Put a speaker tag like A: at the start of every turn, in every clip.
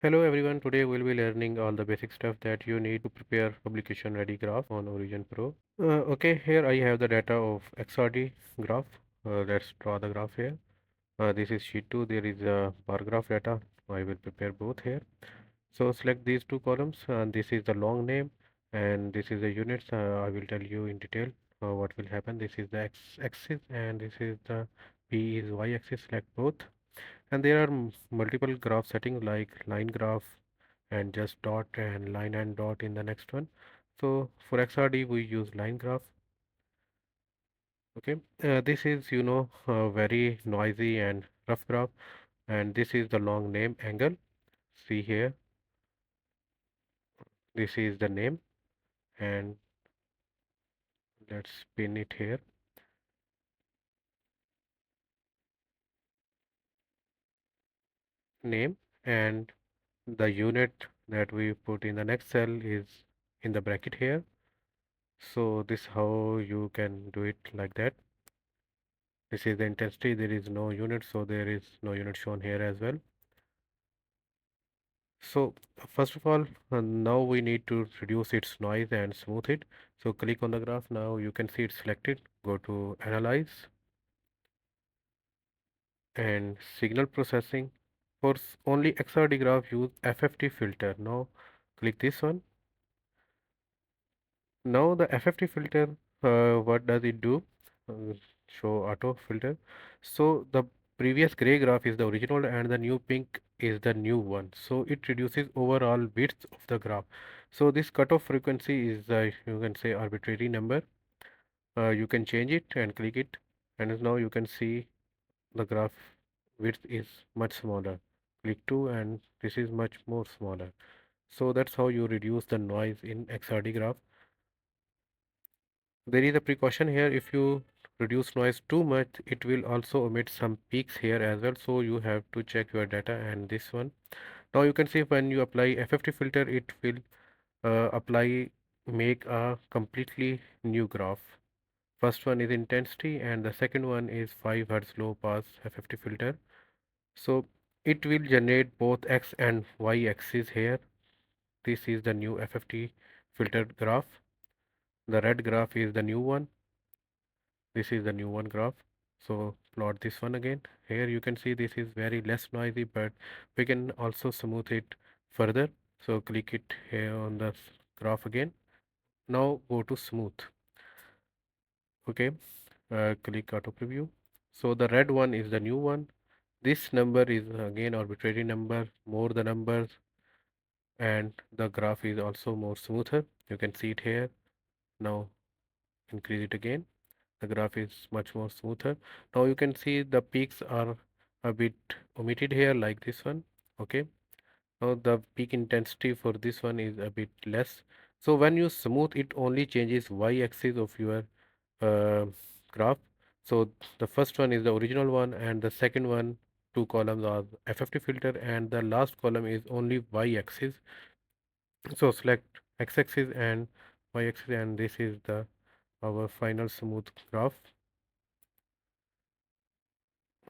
A: Hello everyone, today we'll be learning all the basic stuff that you need to prepare publication ready graph on OriginPro. Okay, here I have the data of XRD graph. Let's draw the graph here. This is sheet 2, there is a bar graph data. I will prepare both here. So select these two columns and this is the long name and this is the units. I will tell you in detail what will happen. This is the x-axis and this is the P is y-axis, select both. And there are multiple graph settings like line graph and just dot and line and dot in the next one. So for XRD we use line graph. Okay, this is very noisy and rough graph, and this is the long name angle. See here, this is the name, and let's pin it here. Name and the unit that we put in the next cell is in the bracket here. So this how you can do it like that. This is the intensity, there is no unit, so there is no unit shown here as well. So first of all, now we need to reduce its noise and smooth it. So click on the graph. Now you can see it's selected. Go to Analyze and Signal Processing. For only XRD graph, use FFT filter. Now click this one. Now the FFT filter, what does it do? Uh, Show auto filter. So the previous gray graph is the original and the new pink is the new one. So it reduces overall width of the graph. So this cutoff frequency is you can say arbitrary number. You can change it and click it, and now you can see the graph width is much smaller. Click 2 and this is much more smaller. So that's how you reduce the noise in XRD graph. There is a precaution here. If you reduce noise too much, it will also emit some peaks here as well. So you have to check your data and this one. Now you can see when you apply FFT filter, it will make a completely new graph. First one is intensity and the second one is 5 Hz low pass FFT filter. So it will generate both X and Y axis here. This is the new FFT filtered graph. The red graph is the new one. This is the new one graph. So plot this one again. Here you can see this is very less noisy, but we can also smooth it further. So click it here on the graph again. Now go to smooth. Okay, click auto preview. So the red one is the new one. This number is again arbitrary number, more the numbers, and the graph is also more smoother. You can see it here. Now increase it again. The graph is much more smoother. Now you can see the peaks are a bit omitted here like this one. Okay. Now the peak intensity for this one is a bit less. So when you smooth it only changes y-axis of your uh, graph. So the first one is the original one and the second one two columns are FFT filter and the last column is only y-axis. So select x-axis and y-axis and this is the our final smooth graph.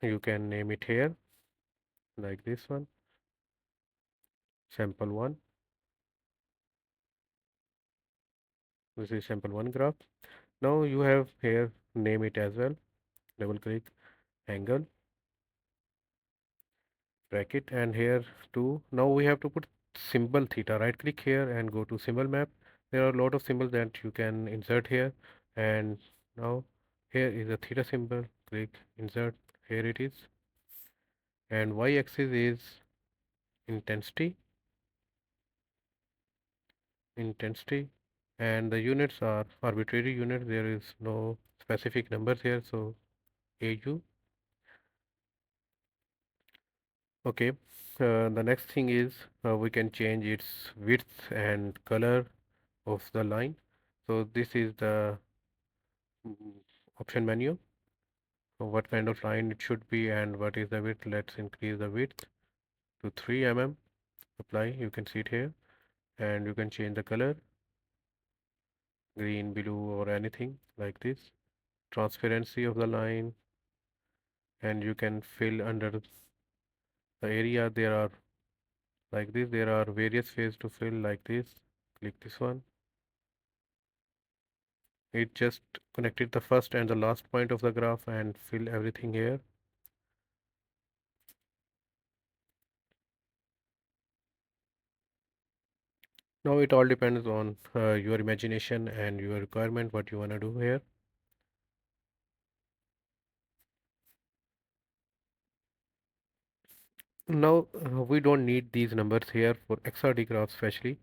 A: You can name it here like this one, sample 1. This is sample 1 graph. Now you have here name it as well. Double click angle bracket and here too. Now we have to put symbol theta. Right click here and go to symbol map. There are a lot of symbols that you can insert here, and now here is a theta symbol. Click insert. Here it is, and y-axis is intensity, and the units are arbitrary units. There is no specific numbers here, so AU. Okay, the next thing is we can change its width and color of the line. So this is the mm, option menu. So what kind of line it should be and what is the width. Let's increase the width to 3 mm. Apply, you can see it here, and you can change the color, green, blue, or anything like this. Transparency of the line, and you can fill under the area. There are like this. There are various phases to fill like this. Click this one. It just connected the first and the last point of the graph and fill everything here. Now it all depends on your imagination and your requirement, what you want to do here. Now we don't need these numbers here for XRD graphs especially,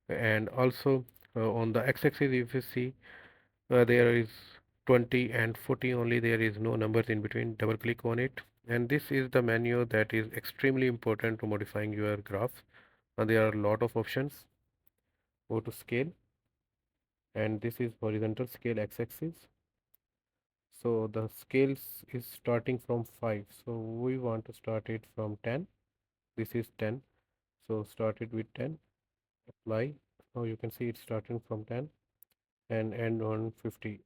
A: and also on the x-axis if you see there is 20 and 40 only, there is no numbers in between. Double click on it, and this is the menu that is extremely important to modifying your graph. There are a lot of options. Go to scale, and this is horizontal scale x-axis. So the scales is starting from 5, so we want to start it from 10. This is 10, so start it with 10, apply. Now you can see it's starting from 10 and end on 50.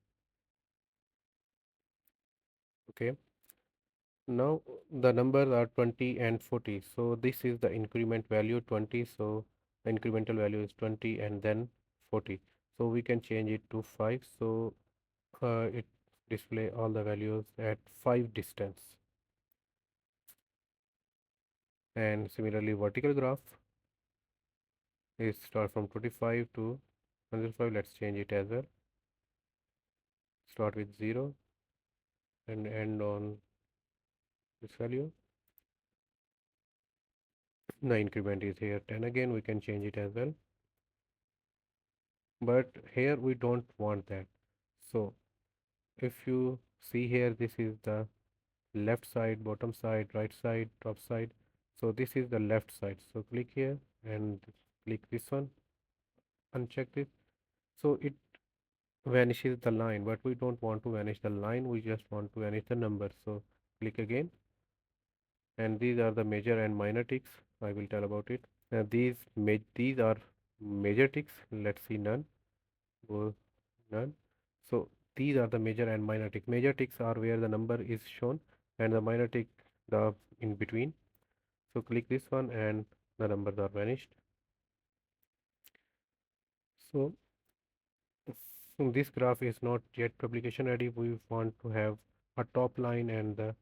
A: Okay, now the numbers are 20 and 40, so this is the increment value 20, so the incremental value is 20 and then 40, so we can change it to 5, so it display all the values at 5 distance. And similarly vertical graph is start from 25 to 105. Let's change it as well. Start with 0 and end on this value. The increment is here 10 again. We can change it as well. But here we don't want that. So if you see here, this is the left side, bottom side, right side, top side. So this is the left side. So click here and click this one. Uncheck this. So it vanishes the line, but we don't want to vanish the line, we just want to vanish the number. So click again, and these are the major and minor ticks. I will tell about it. These are major ticks. Let's see none. Go none. So these are the major and minor ticks. Major ticks are where the number is shown, and the minor tick the in between. So click this one, and the numbers are vanished. So this graph is not yet publication ready. We want to have a top line and the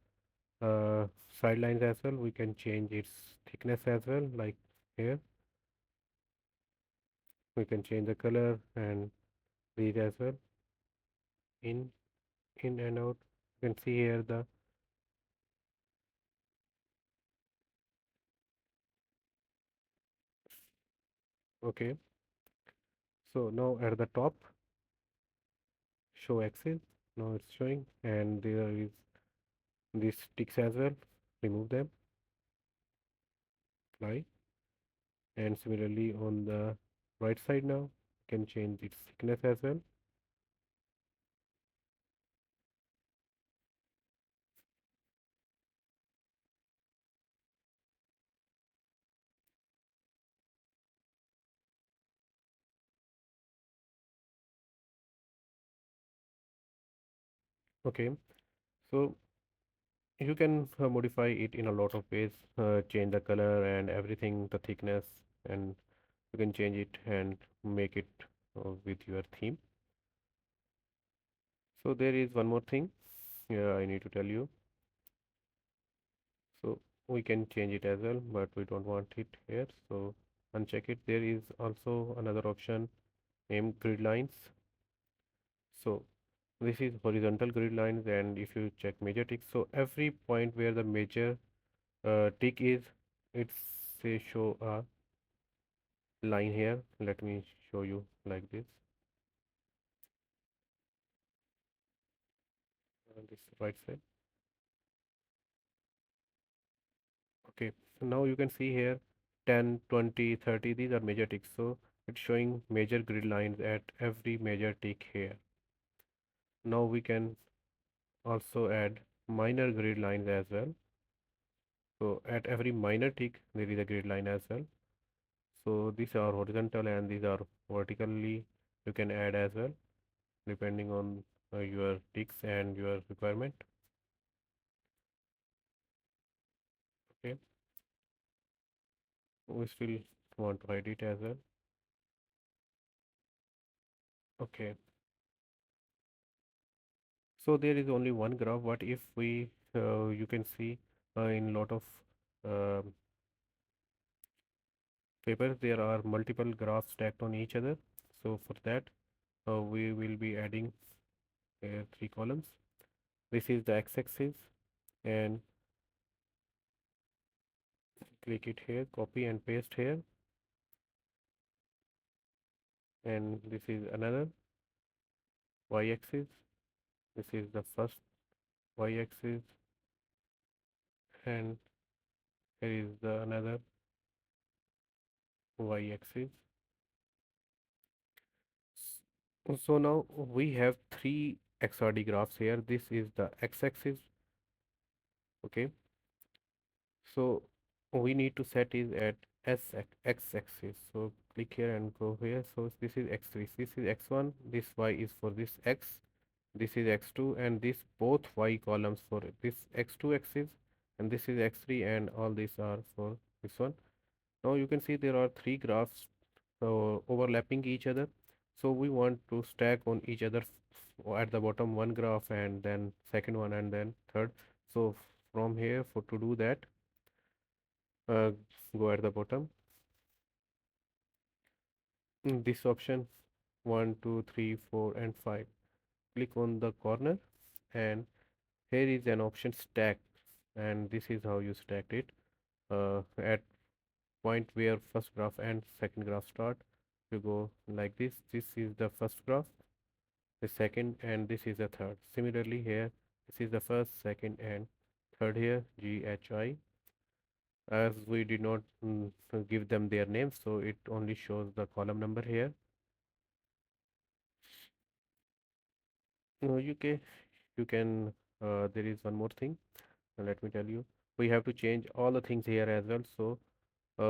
A: sidelines as well. We can change its thickness as well, like here. We can change the color and these as well, in and out. You can see here the okay. So now at the top, show axis. Now it's showing, and there is these sticks as well. Remove them, apply, and similarly on the right side now, you can change its thickness as well. Okay, so you can modify it in a lot of ways, change the color and everything, the thickness, and you can change it and make it with your theme. So there is one more thing I need to tell you. So we can change it as well, but we don't want it here, so uncheck it. There is also another option named grid lines. So this is horizontal grid lines, and if you check major ticks, so every point where the major tick is, it's say show a line here. Let me show you like this. This right side. Okay, so now you can see here 10, 20, 30, these are major ticks. So it's showing major grid lines at every major tick here. Now we can also add minor grid lines as well. So at every minor tick there is a grid line as well. So these are horizontal and these are vertically, you can add as well depending on your ticks and your requirement. Okay. We still want to hide it as well. Okay, so there is only one graph. What if we you can see in lot of um papers there are multiple graphs stacked on each other. So for that we will be adding three columns. This is the x-axis, and click it here, copy and paste here, and this is another y-axis. This is the first y-axis, and here is the another y-axis. So now we have three XRD graphs here. This is the x-axis. Okay, so we need to set is at x-axis. So click here and go here. So this is x3, this is x1, this y is for this x, this is x2, and this both y columns for this x2 axis, and this is x3, and all these are for this one. Now you can see there are three graphs overlapping each other. So we want to stack on each other at the bottom one graph, and then second one, and then third. So from here, for to do that, uh, go at the bottom, this option 1 2 3 4 and 5, click on the corner, and here is an option stack, and this is how you stacked it at point where first graph and second graph start. You go like this is the first graph, the second, and this is the third. Similarly here, this is the first, second, and third here, GHI. As we did not give them their names, so it only shows the column number here. You can there is one more thing. Let me tell you, we have to change all the things here as well. So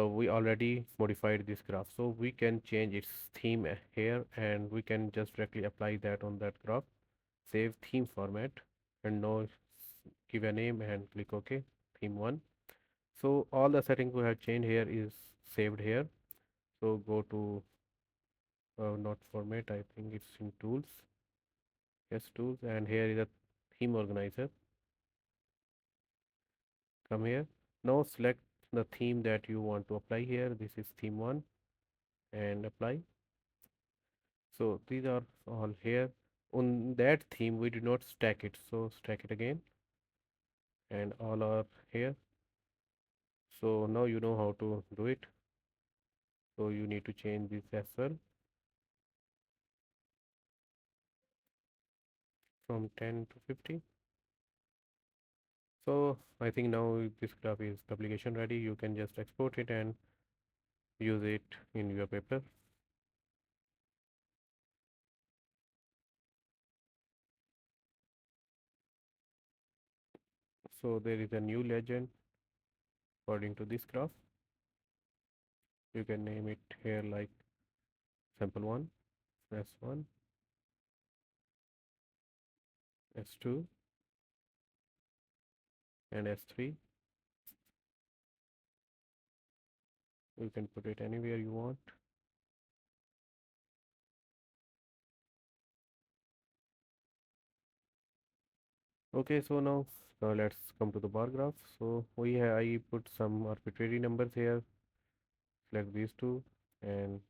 A: we already modified this graph, so we can change its theme here, and we can just directly apply that on that graph. Save theme format, and now give a name and click OK. Theme 1. So all the settings we have changed here is saved here. So go to not format, I think it's in tools. Yes, tools, and here is a theme organizer. Come here. Now select the theme that you want to apply here. This is theme 1, and apply. So these are all here. On that theme we did not stack it, so stack it again, and all are here. So now you know how to do it. So you need to change this as well from 10 to 50. So I think now this graph is publication ready. You can just export it and use it in your paper. So there is a new legend according to this graph. You can name it here like sample 1, S1, S2, and S3. You can put it anywhere you want. Okay, so now let's come to the bar graph. So I put some arbitrary numbers here. Select these two, and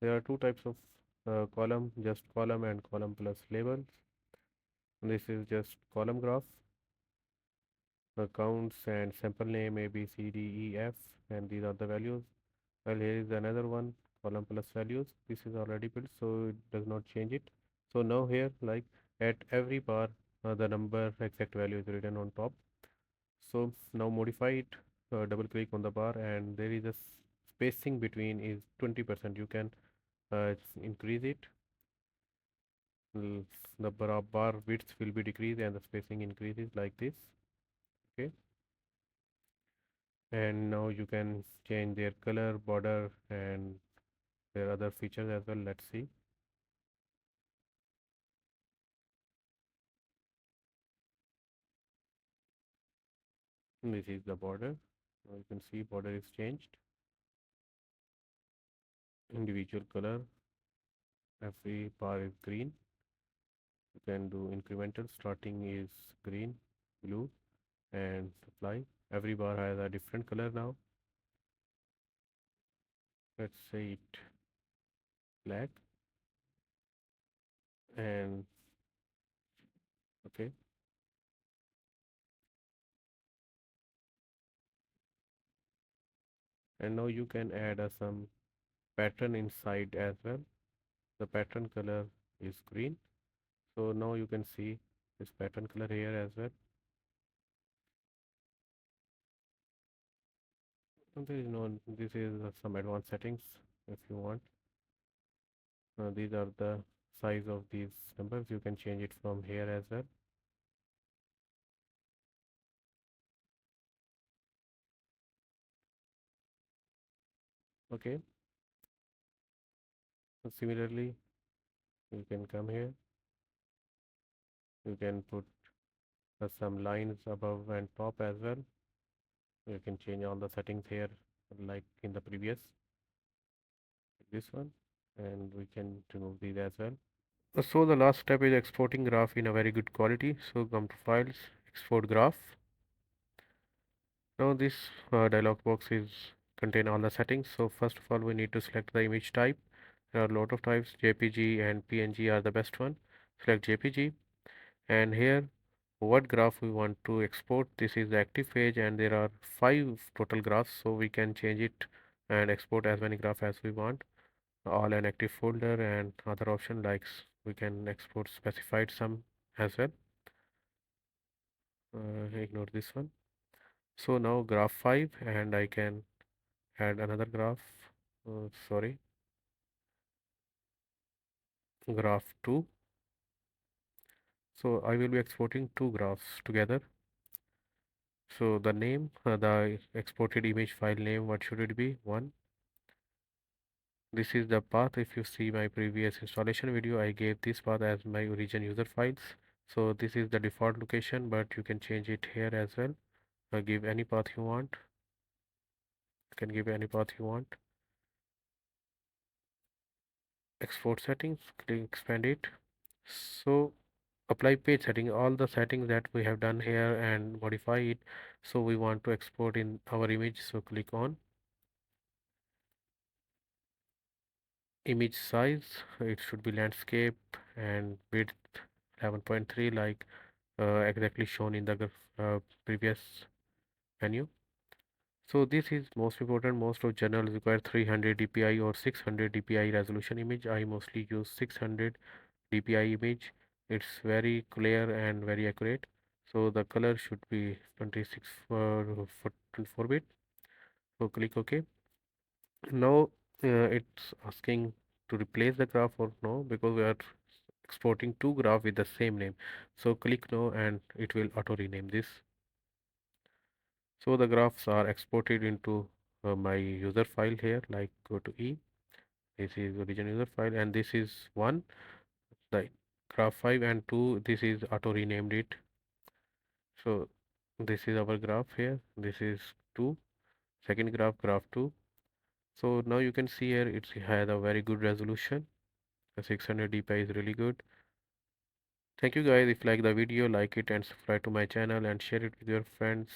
A: there are two types of column, just column and column plus labels. This is just column graph, counts and sample name A, B, C, D, E, F, and these are the values. Well, here is another one, column plus values. This is already built, so it does not change it. So now here, like at every bar, the number exact value is written on top. So now modify it, double click on the bar, and there is a spacing between is 20%. You can increase it. The bar width will be decreased and the spacing increases like this. Okay, and now you can change their color, border, and their other features as well. Let's see. This is the border. Now you can see border is changed. individual color. Every bar is green. You can do incremental. Starting is green, blue, and apply. Every bar has a different color now. Let's say it black, and okay. And now you can add some pattern inside as well. The pattern color is green. So now you can see this pattern color here as well. And there is no, this is some advanced settings if you want. These are the size of these numbers. You can change it from here as well. Okay. So similarly, you can come here. You can put some lines above and top as well. You can change all the settings here like in the previous, this one, and we can remove these as well. So the last step is exporting graph in a very good quality. So come to files, export graph. Now this dialog box is contain all the settings. So first of all, we need to select the image type. There are a lot of types. JPG and PNG are the best one. Select JPG, and here what graph we want to export. This is the active page, and there are 5 total graphs, so we can change it and export as many graph as we want. All an active folder, and other option like we can export specified some as well. Ignore this one. So now graph 5, and I can add another graph. Sorry, graph 2. So I will be exporting 2 graphs together. So the name, the exported image file name, what should it be? 1. This is the path. If you see my previous installation video, I gave this path as my origin user files. So this is the default location, but you can change it here as well. Give any path you want. You can give any path you want. Export settings, click expand it. So apply page setting, all the settings that we have done here and modify it. So we want to export in our image. So click on image size. It should be landscape and width 11.3 like exactly shown in the previous menu. So this is most important. Most of journals require 300 dpi or 600 dpi resolution image. I mostly use 600 dpi image. It's very clear and very accurate. So the color should be 26 for 24 bit. So click OK. Now it's asking to replace the graph or no, because we are exporting 2 graph with the same name. So click no, and it will auto rename this. So the graphs are exported into my user file here, like go to E. This is origin user file, and this is 1, the graph 5, and 2, this is auto renamed it. So this is our graph here. This is 2, second graph, graph 2. So now you can see here it has a very good resolution. The 600 dpi is really good. Thank you guys. If you like the video, like it and subscribe to my channel and share it with your friends.